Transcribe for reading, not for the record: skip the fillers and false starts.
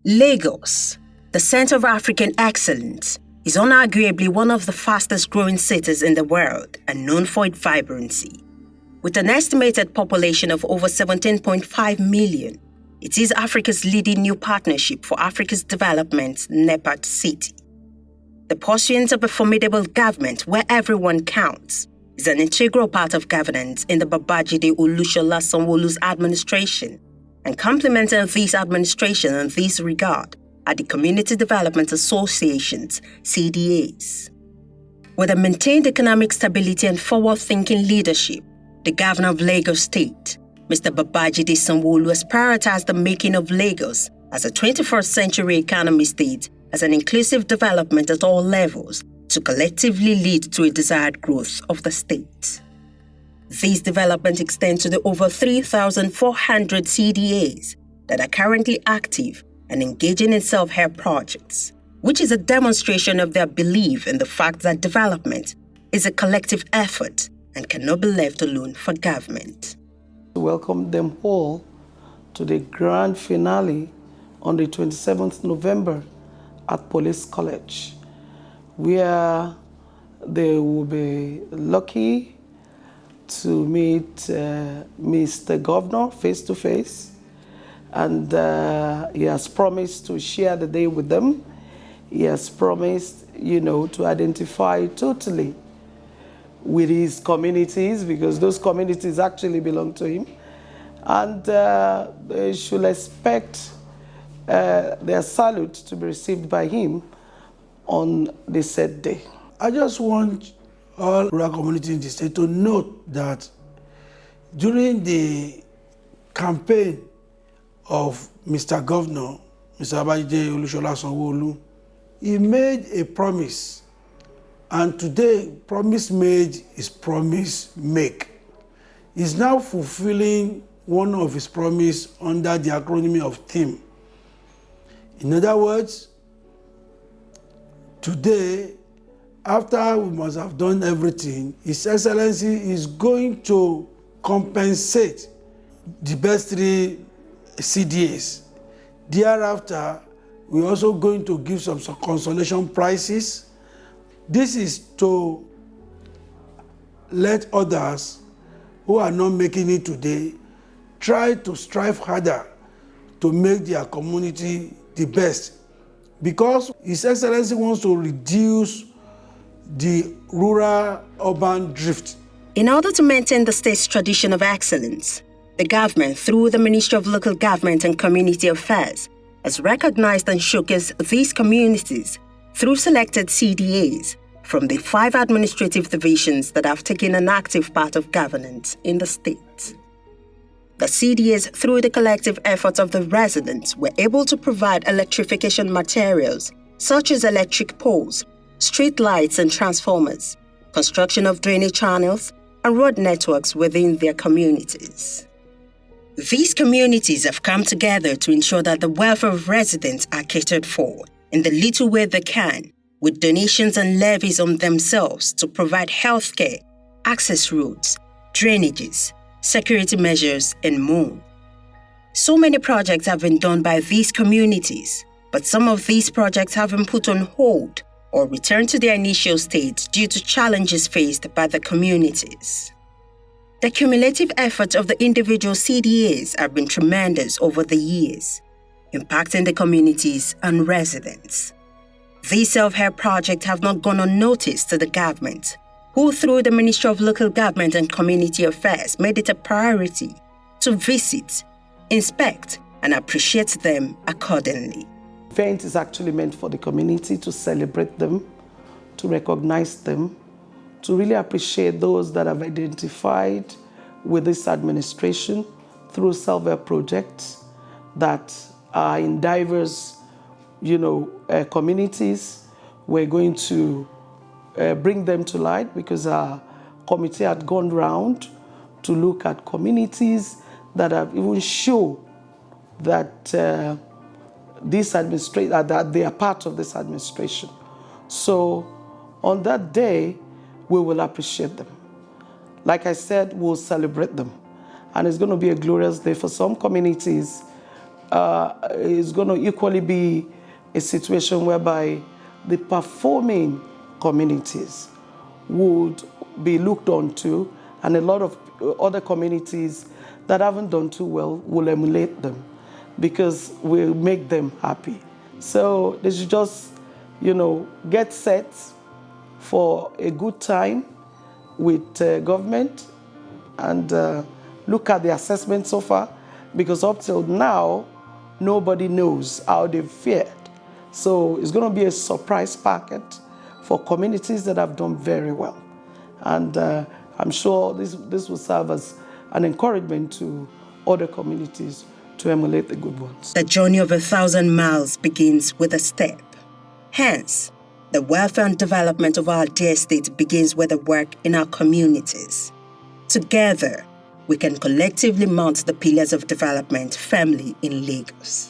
Lagos, the center of African excellence, is unarguably one of the fastest growing cities in the world and known for its vibrancy. With an estimated population of over 17.5 million, it is Africa's leading new partnership for Africa's development, NEPAD city. The pursuit of a formidable government where everyone counts is an integral part of governance in the Babajide Olusola Sanwo-Olu's administration, and complementing this administration in this regard are the Community Development Associations, CDAs. With a maintained economic stability and forward-thinking leadership, the Governor of Lagos State, Mr. Babajide Sanwo-Olu, has prioritized the making of Lagos as a 21st century economy state as an inclusive development at all levels to collectively lead to a desired growth of the state. These developments extend to the over 3,400 CDAs that are currently active and engaging in self-help projects, which is a demonstration of their belief in the fact that development is a collective effort and cannot be left alone for government. To welcome them all to the grand finale on the 27th November at Police College, where they will be lucky to meet Mr. Governor face-to-face, and he has promised to share the day with them. He has promised, to identify totally with his communities, because those communities actually belong to him, and they should expect their salute to be received by him on the said day. I just want all rural community in the state to note that during the campaign of Mr. Governor, Mr. Babajide Olusola Sanwo-Olu, he made a promise, and today, promise made is promise make. He's now fulfilling one of his promise under the acronym of THEME. In other words, today, after we must have done everything, His Excellency is going to compensate the best 3 CDAs. Thereafter, we're also going to give some consolation prizes. This is to let others who are not making it today try to strive harder to make their community the best, because His Excellency wants to reduce the rural-urban drift. In order to maintain the state's tradition of excellence, the government, through the Ministry of Local Government and Community Affairs, has recognized and showcased these communities through selected CDAs from the 5 administrative divisions that have taken an active part of governance in the state. The CDAs, through the collective efforts of the residents, were able to provide electrification materials such as electric poles, street lights and transformers, construction of drainage channels, and road networks within their communities. These communities have come together to ensure that the welfare of residents are catered for in the little way they can, with donations and levies on themselves to provide healthcare, access roads, drainages, security measures, and more. So many projects have been done by these communities, but some of these projects have been put on hold or returned to their initial state due to challenges faced by the communities. The cumulative efforts of the individual CDAs have been tremendous over the years, impacting the communities and residents. These self-help projects have not gone unnoticed to the government, who through the Ministry of Local Government and Community Affairs made it a priority to visit, inspect, and appreciate them accordingly. The event is actually meant for the community to celebrate them, to recognize them, to really appreciate those that have identified with this administration through self-help projects that are in diverse, communities. We're going to bring them to light because our committee had gone round to look at communities that have even shown that that they are part of this administration. So on that day, we will appreciate them. Like I said, we'll celebrate them. And it's going to be a glorious day for some communities is going to equally be a situation whereby the performing communities would be looked on to, and a lot of other communities that haven't done too well will emulate them because we'll make them happy. So they should just, get set for a good time with government and look at the assessment so far, because up till now, nobody knows how they've fared. So it's going to be a surprise packet for communities that have done very well. And I'm sure this will serve as an encouragement to other communities to emulate the good ones. The journey of 1,000 miles begins with a step. Hence, the welfare and development of our dear state begins with the work in our communities. Together, we can collectively mount the pillars of development firmly in Lagos.